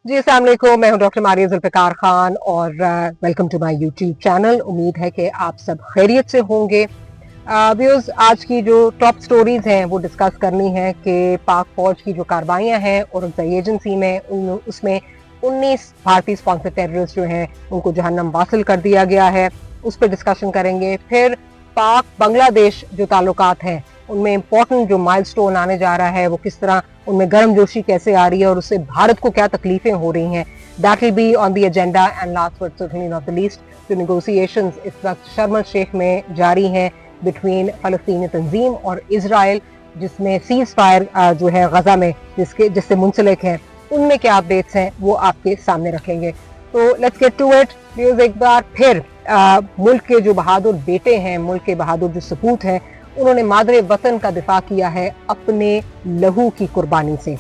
जी अस्सलाम वालेकुम, मैं हूं डॉक्टर मारिया जुल्फिकार खान और welcome to my YouTube channel. उम्मीद है कि आप सब खैरियत से होंगे। व्यूअर्स, आज की जो टॉप स्टोरीज हैं वो डिस्कस करनी है कि पाक फौज की जो कार्रवाइयां हैं और एजेंसी में उसमें 19 भारतीय स्पॉन्सर टेररिस्ट जो हैं उनको जहन्नम वासिल कर दिया गया है, उस पर डिस्कशन करेंगे। फिर पाक बांग्लादेश जो ताल्लुकात हैं उनमें इंपॉर्टेंट जो माइलस्टोन आने जा रहा है वो किस तरह, उनमें गर्मजोशी कैसे आ रही है और उससे भारत को क्या तकलीफें हो रही हैं, that will be on the agenda. And last but certainly not the least, जो नेगोशिएशंस इस वक्त शर्म शेख में जारी हैं बिटवीन फलस्तीनी तंजीम और इजराइल, जिसमें सीज फायर जो है गजा में जिससे मुंसलिक है, उनमें क्या अपडेट्स हैं वो आपके सामने रखेंगे। तो let's get to it. Viewers, एक बार फिर मुल्क के जो बहादुर बेटे हैं, मुल्क के बहादुर जो सपूत हैं, उन्होंने मादरे वतन का दिफा किया है अपने लहू की कुर्बानी से।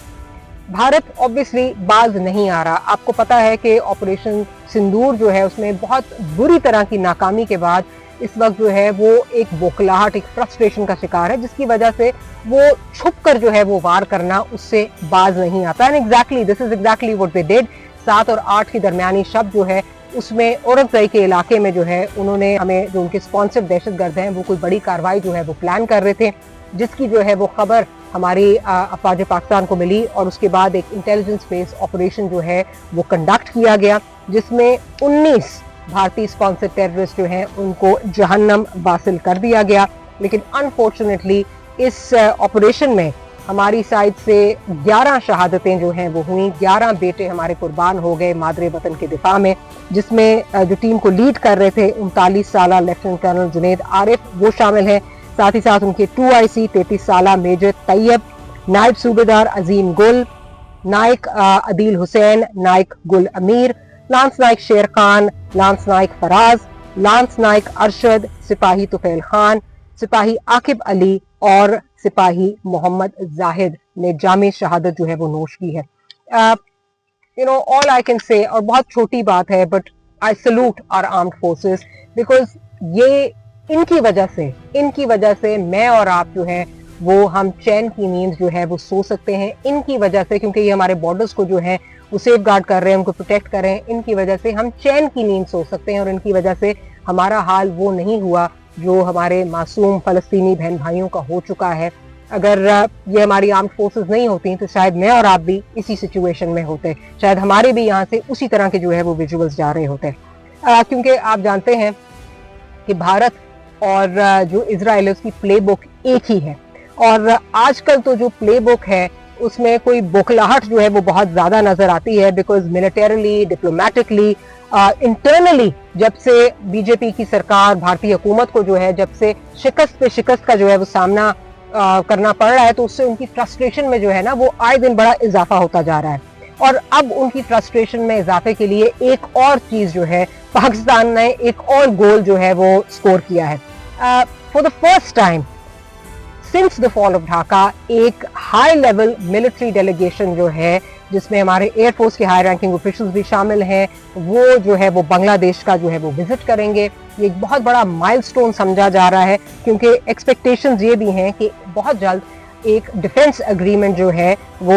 भारत ऑब्वियसली बाज नहीं आ रहा। आपको पता है कि ऑपरेशन सिंदूर जो है उसमें बहुत बुरी तरह की नाकामी के बाद इस वक्त जो है वो एक बौखलाहट, एक फ्रस्ट्रेशन का शिकार है, जिसकी वजह से वो छुप कर जो है वो वार करना उससे बाज नहीं आता। And exactly this is exactly what they did. 7 और 8 की दरमियानी शब जो है उसमें औरंगज़ई के इलाके में जो है उन्होंने हमें, जो उनके स्पॉन्सर दहशतगर्द हैं, वो कोई बड़ी कार्रवाई जो है वो प्लान कर रहे थे, जिसकी जो है वो खबर हमारी अफवाज पाकिस्तान को मिली और उसके बाद एक इंटेलिजेंस बेस्ड ऑपरेशन जो है वो कंडक्ट किया गया, जिसमें 19 भारतीय स्पॉन्सर टेररिस्ट जो हैं उनको जहन्नम वासिल कर दिया गया। लेकिन अनफॉर्चुनेटली इस ऑपरेशन में हमारी साइड से 11 शहादतें जो हैं वो हुई, 11 बेटे हमारे कुर्बान हो गए मादरे वतन के दिफा में, जिसमें जो टीम को लीड कर रहे थे 39 साला लेफ्टिनेंट कर्नल जुनेद आरिफ वो शामिल हैं। साथ ही साथ उनके 2IC 33 साला मेजर तैयब, नायब सूबेदार अजीम गुल, नायक अदील हुसैन, नायक गुल अमीर, लांस नायक शेर खान, लांस नायक फराज, लांस नायक अरशद, सिपाही तुफैल खान, सिपाही आकिब अली और सिपाही मोहम्मद जाहिद ने जामे शहादत जो है वो नोश की है। You know, all I can say, और बहुत छोटी बात है, but I salute our armed forces, because ये इनकी वजह से मैं और आप जो है वो हम चैन की नींद जो है वो सो सकते हैं। इनकी वजह से, क्योंकि ये हमारे बॉर्डर्स को जो है वो सेफ गार्ड कर रहे हैं, उनको प्रोटेक्ट कर रहे हैं, इनकी वजह से हम चैन की नींद सो सकते हैं। और इनकी वजह से हमारा हाल वो नहीं हुआ जो हमारे मासूम फलस्तीनी बहन भाइयों का हो चुका है। अगर ये हमारी आर्म्ड फोर्सेस नहीं होती तो शायद मैं और आप भी इसी सिचुएशन में होते, शायद हमारे भी यहाँ से उसी तरह के जो है वो विजुअल्स जा रहे होते। क्योंकि आप जानते हैं कि भारत और जो इजराइल है उसकी प्ले बुक एक ही है, और आजकल तो जो प्ले बुक है उसमें कोई बौखलाहट जो है वो बहुत ज्यादा नजर आती है, बिकॉज मिलिटरीली, डिप्लोमेटिकली, इंटरनली जब से बीजेपी की सरकार, भारतीय हुकूमत को जो है जब से शिकस्त पे शिकस्त का जो है वो सामना करना पड़ रहा है, तो उससे उनकी फ्रस्ट्रेशन में जो है ना वो आए दिन बड़ा इजाफा होता जा रहा है। और अब उनकी फ्रस्ट्रेशन में इजाफे के लिए एक और चीज जो है, पाकिस्तान ने एक और गोल जो है वो स्कोर किया है। For the first time since the fall of Dhaka एक हाई लेवल मिलिट्री डेलीगेशन जो है, जिसमें हमारे एयरफोर्स के हाई रैंकिंग ऑफिशियल्स भी शामिल हैं, वो जो है वो बांग्लादेश का जो है वो विजिट करेंगे। ये एक बहुत बड़ा माइलस्टोन समझा जा रहा है, क्योंकि एक्सपेक्टेशंस ये भी हैं कि बहुत जल्द एक डिफेंस एग्रीमेंट जो है वो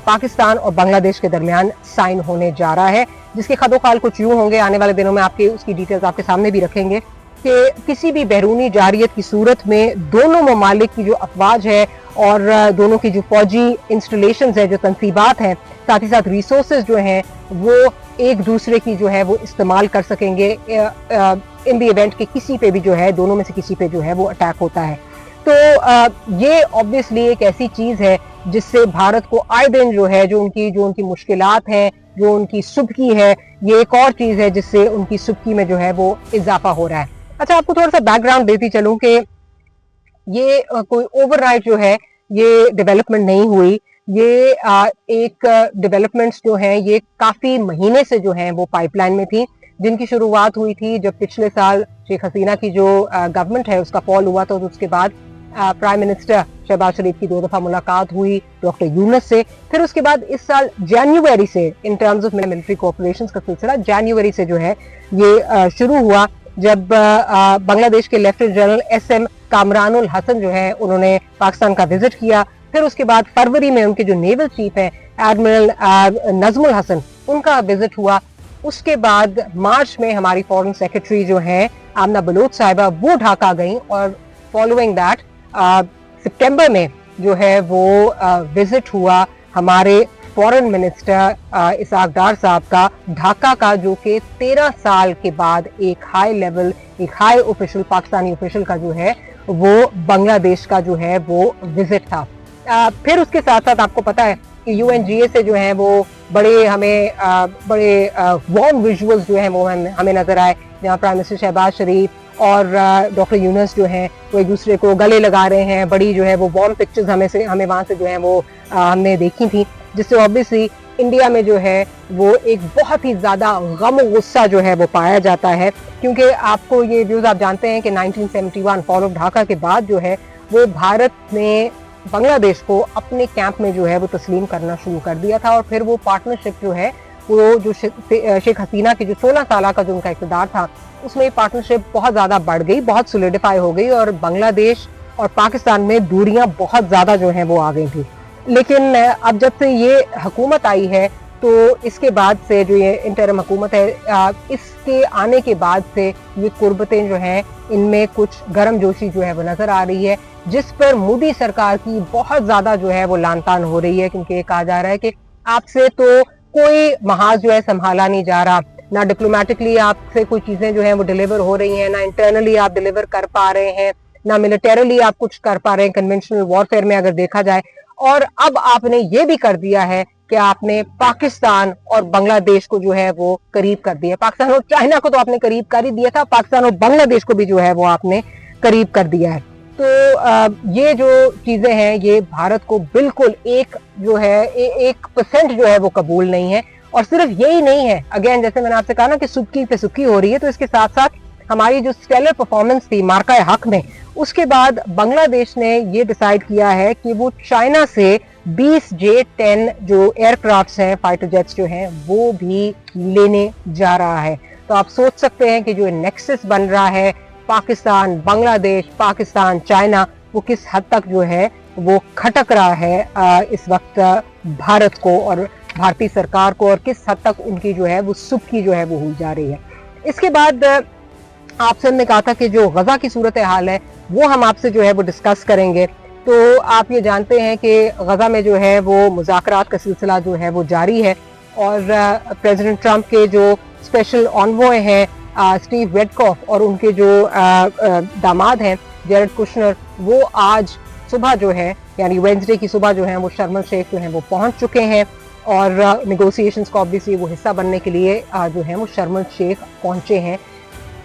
पाकिस्तान और बांग्लादेश के दरमियान साइन होने जा रहा है, जिसके खदोखाल कुछ यूं होंगे, आने वाले दिनों में आपके उसकी डिटेल्स आपके सामने भी रखेंगे, कि किसी भी बैरूनी जारियत की सूरत में दोनों ममालिक की जो अफवाज है और दोनों की जो फौजी इंस्टॉलेशंस है, जो तनसीबात हैं, साथ ही साथ रिसोर्सेज जो हैं, वो एक दूसरे की जो है वो इस्तेमाल कर सकेंगे इन द इवेंट के किसी पे भी जो है, दोनों में से किसी पे जो है वो अटैक होता है। तो ये ऑब्वियसली एक ऐसी चीज है जिससे भारत को आए दिन जो है, जो उनकी मुश्किलात हैं, जो उनकी सुबकी है, ये एक और चीज है जिससे उनकी सुबकी में जो है वो इजाफा हो रहा है। अच्छा, आपको थोड़ा सा बैकग्राउंड देती चलूं कि ये कोई ओवरनाइट जो है ये डेवलपमेंट नहीं हुई। ये एक डेवलपमेंट्स जो हैं ये काफी महीने से जो हैं वो पाइपलाइन में थी, जिनकी शुरुआत हुई थी जब पिछले साल शेख हसीना की जो गवर्नमेंट है उसका फॉल हुआ था, तो उसके बाद प्राइम मिनिस्टर शहबाज शरीफ की 2 दफा मुलाकात हुई डॉक्टर यूनुस से। फिर उसके बाद इस साल जनवरी से, in terms of military cooperation का सिलसिला जनवरी से जो है ये शुरू हुआ, जब बांग्लादेश के लेफ्टिनेंट जनरल SM कामरानुल हसन जो है उन्होंने पाकिस्तान का विजिट किया। फिर उसके बाद फरवरी में उनके जो नेवल चीफ हैं एडमिरल नजमुल हसन, उनका विजिट हुआ। उसके बाद मार्च में हमारी फॉरेन सेक्रेटरी जो है आमना बलोच साहिबा, वो ढाका गई, और फॉलोइंग दैट सितंबर में जो है वो विजिट हुआ हमारे फॉरेन मिनिस्टर इसाक डार साहब का ढाका का, जो कि 13 साल के बाद एक हाई ऑफिशियल, पाकिस्तानी ऑफिशियल का जो है वो बांग्लादेश का जो है वो विजिट था। फिर उसके साथ साथ आपको पता है कि यूएनजीए से जो है वो बड़े वार्म विजुअल्स जो है वो हमें नजर आए, जहाँ प्राइम मिनिस्टर शहबाज शरीफ और डॉक्टर यूनुस जो हैं वो एक दूसरे को गले लगा रहे हैं। बड़ी जो है वो वार्म पिक्चर्स हमें वहाँ से जो है वो हमने देखी थी, जिससे ऑब्वियसली इंडिया में जो है वो एक बहुत ही ज्यादा गम गुस्सा जो है वो पाया जाता है, क्योंकि आपको ये व्यूज आप जानते हैं कि 1971 फॉल ऑफ ढाका के बाद जो है वो भारत ने बांग्लादेश को अपने कैंप में जो है वो तस्लीम करना शुरू कर दिया था, और फिर वो पार्टनरशिप जो है वो जो शेख हसीना की जो 16 साल का जो उनका इक़्तिदार था, उसमें पार्टनरशिप बहुत ज्यादा बढ़ गई, बहुत सोलिडिफाई हो गई, और बांग्लादेश और पाकिस्तान में दूरियां बहुत ज्यादा जो है वो आ गई थी। लेकिन अब जब से ये हुकूमत आई है, तो इसके बाद से जो ये इंटरिम हुकूमत है, इसके आने के बाद से ये कुर्बतें जो हैं इनमें कुछ गर्मजोशी जो है वो नजर आ रही है, जिस पर मोदी सरकार की बहुत ज्यादा जो है वो लानतान हो रही है, क्योंकि कहा जा रहा है कि आपसे तो कोई महाज जो है संभाला नहीं जा रहा, ना डिप्लोमेटिकली आपसे कोई चीजें जो है वो डिलीवर हो रही हैं, ना इंटरनली आप डिलीवर कर पा रहे हैं, ना मिलिटरीली आप कुछ कर पा रहे हैं कन्वेंशनल वॉरफेयर में अगर देखा जाए। और अब आपने ये भी कर दिया है कि आपने पाकिस्तान और बांग्लादेश को जो है वो करीब कर दिया। पाकिस्तान और चाइना को तो आपने करीब कर ही दिया था, पाकिस्तान और बांग्लादेश को भी जो है वो आपने करीब कर दिया है। तो ये जो चीजें हैं ये भारत को बिल्कुल 1% जो है वो कबूल नहीं है। और सिर्फ यही नहीं है, अगेन जैसे मैंने आपसे कहा ना कि सुक्की पे सुक्की हो रही है, तो इसके साथ साथ हमारी जो स्टेलर परफॉर्मेंस थी मार्का हक में, उसके बाद बांग्लादेश ने ये डिसाइड किया है कि वो चाइना से 20 J-10 जो एयरक्राफ्ट्स हैं, फाइटर जेट्स जो हैं, वो भी लेने जा रहा है। तो आप सोच सकते हैं कि जो नेक्सस बन रहा है पाकिस्तान बांग्लादेश, पाकिस्तान चाइना, वो किस हद तक जो है वो खटक रहा है इस वक्त भारत को और भारतीय सरकार को, और किस हद तक उनकी जो है वो सुक्की जो है वो हुई जा रही है। इसके बाद आपसे हमने कहा था कि जो गजा की सूरत हाल है वो हम आपसे जो है वो डिस्कस करेंगे। तो आप ये जानते हैं कि गजा में जो है वो मुज़ाकरात का सिलसिला जो है वो जारी है, और प्रेसिडेंट ट्रंप के जो स्पेशल ऑनवॉय हैं स्टीव वेटकॉफ और उनके जो दामाद हैं जेरेड कुशनर, वो आज सुबह जो है यानी वेडनेसडे की सुबह जो है वो शर्म एल शेख जो है वो पहुंच चुके हैं, और नेगोशिएशंस का ऑब्वियसली वो हिस्सा बनने के लिए जो है वो शर्म एल शेख पहुंचे हैं।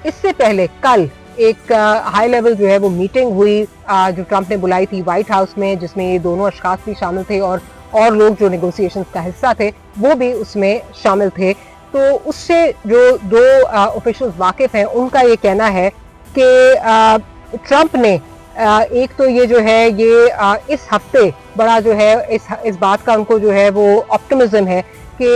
इससे पहले कल एक हाई लेवल जो है वो मीटिंग हुई जो ट्रंप ने बुलाई थी व्हाइट हाउस में, जिसमें ये दोनों अशखास भी शामिल थे और लोग जो नेगोशिएशंस का हिस्सा थे वो भी उसमें शामिल थे। तो उससे जो दो ऑफिशियल्स वाकिफ हैं उनका ये कहना है कि ट्रंप ने एक तो ये जो है ये इस हफ्ते बड़ा जो है इस बात का उनको जो है वो ऑप्टिमिज्म है कि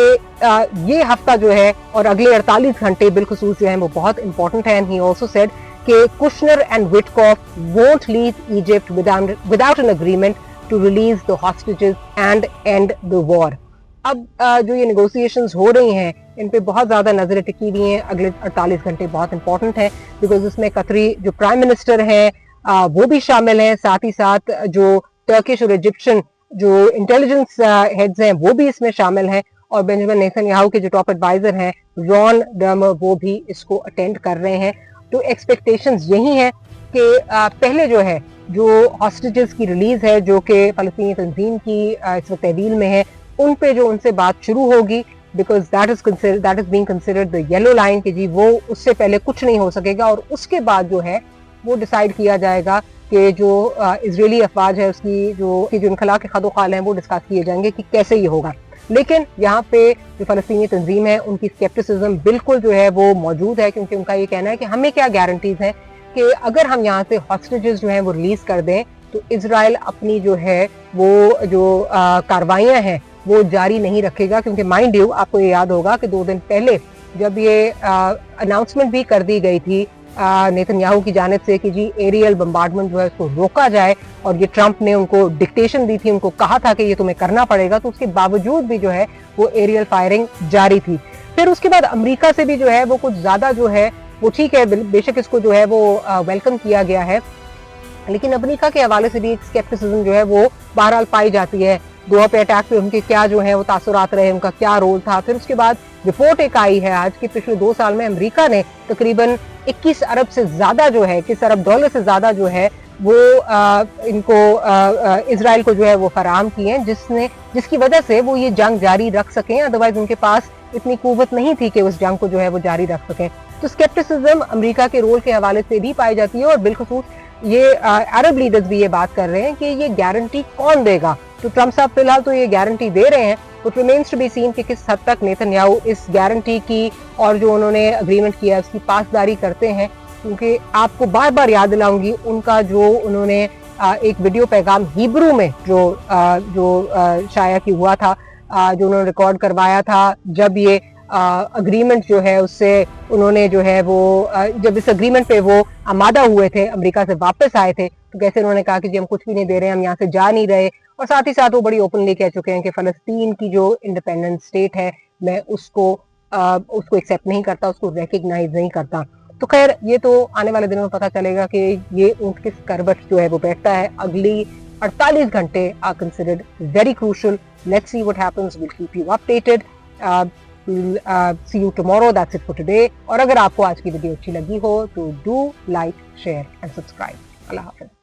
ये हफ्ता जो है और अगले 48 घंटे बिलखुसूस जो है वो बहुत इंपॉर्टेंट है। एंड ही आल्सो सेड कि Kushner and Witkoff won't leave Egypt without an agreement to release the hostages and and the war. अब जो ये नेगोशिएशंस हो रही हैं इन पे बहुत ज़्यादा नजरें टिकी हुई हैं। अगले 48 घंटे बहुत इंपॉर्टेंट है बिकॉज इसमें कतरी जो प्राइम मिनिस्टर हैं वो भी शामिल हैं, साथ ही साथ जो टर्किश और इजिप्शियन जो इंटेलिजेंस हेड्स हैं वो भी इसमें शामिल हैं, और बेंजामिन नेतन्याहू के जो टॉप एडवाइजर हैं रॉन डर्मर वो भी इसको अटेंड कर रहे हैं। तो एक्सपेक्टेशंस यही हैं कि पहले जो है जो हॉस्टेजेस की रिलीज है जो कि फलस्तीनी तंजीम की इस वक्त तहवील में है, उन पे जो उनसे बात शुरू होगी, because that is being considered the yellow line कि जी वो उससे पहले कुछ नहीं हो सकेगा, और उसके बाद जो है वो डिसाइड किया जाएगा कि जो इजरायली अफवाज है उसकी जो इनखला के खदोखाल हैं वो डिस्कस किए जाएंगे कि कैसे ये होगा। लेकिन यहाँ पे जो फलस्तीनी तंजीम है उनकी स्केप्टिसिज्म बिल्कुल जो है वो मौजूद है, क्योंकि उनका ये कहना है कि हमें क्या गारंटीज हैं कि अगर हम यहाँ से हॉस्टेजेस जो हैं वो रिलीज कर दें तो इजराइल अपनी जो है वो जो कार्रवाइयाँ हैं वो जारी नहीं रखेगा। क्योंकि माइंड यू आपको ये याद होगा कि 2 दिन पहले जब ये अनाउंसमेंट भी कर दी गई थी नेतन्याहू की जानिब से कि जी एरियल बम्बार्डमेंट जो है उसको रोका जाए, और ये ट्रंप ने उनको डिक्टेशन दी थी, उनको कहा था कि ये तुम्हें करना पड़ेगा, तो उसके बावजूद भी जो है वो एरियल फायरिंग जारी थी। फिर उसके बाद अमेरिका से भी जो है वो कुछ ज्यादा जो है वो ठीक है, बेशक इसको जो है वो वेलकम किया गया है, लेकिन अमेरिका के हवाले से भी एक स्केप्टिसिज्म जो है वो बहरहाल पाई जाती है। दोहा पे अटैक पे उनके क्या जो है वो तासुरात रहे, उनका क्या रोल था। फिर उसके बाद रिपोर्ट एक आई है आज कि पिछले 2 साल में अमेरिका ने तकरीबन 21 अरब से ज्यादा जो है, 21 अरब डॉलर से ज्यादा जो है वो इनको इजराइल को जो है वो फराहम किए हैं, जिसकी वजह से वो ये जंग जारी रख सकें, अदरवाइज उनके पास इतनी कुव्वत नहीं थी कि उस जंग को जो है वो जारी रख सकें। तो स्केप्टिसिज्म अमेरिका के रोल के हवाले से भी पाई जाती है, और बिलखसूस ये अरब लीडर्स भी ये बात कर रहे हैं कि ये गारंटी कौन देगा। तो ट्रंप साहब फिलहाल तो ये गारंटी दे रहे हैं, but remains to be seen कि किस हद तक नेतन्याहू इस गारंटी की और जो उन्होंने अग्रीमेंट किया उसकी पासदारी करते हैं। क्योंकि आपको बार बार याद दिलाऊंगी उनका जो उन्होंने एक वीडियो पैगाम हिब्रू में जो शाया की हुआ था, जो उन्होंने रिकॉर्ड करवाया था, जब ये अग्रीमेंट जो है उससे उन्होंने जो है वो जब इस अग्रीमेंट पे वो आमादा हुए थे, अमेरिका से वापस आए थे, तो कैसे उन्होंने कहा कि जी हम कुछ भी नहीं दे रहे हैं, हम यहाँ से जा नहीं रहे, और साथ ही साथ वो बड़ी ओपनली कह चुके हैं कि फलस्तीन की जो इंडिपेंडेंट स्टेट है मैं उसको एक्सेप्ट नहीं करता, उसको रिकग्नाइज नहीं करता। तो खैर ये तो आने वाले दिनों में पता चलेगा कि ये ऊंट किस करवट जो है वो बैठता है। अगली 48 घंटे are considered very crucial. Let's see what happens, will keep you updated. See you tomorrow, that's it for today. और अगर आपको आज की वीडियो अच्छी लगी हो तो do like, share and subscribe. अल्लाह हाफिज़।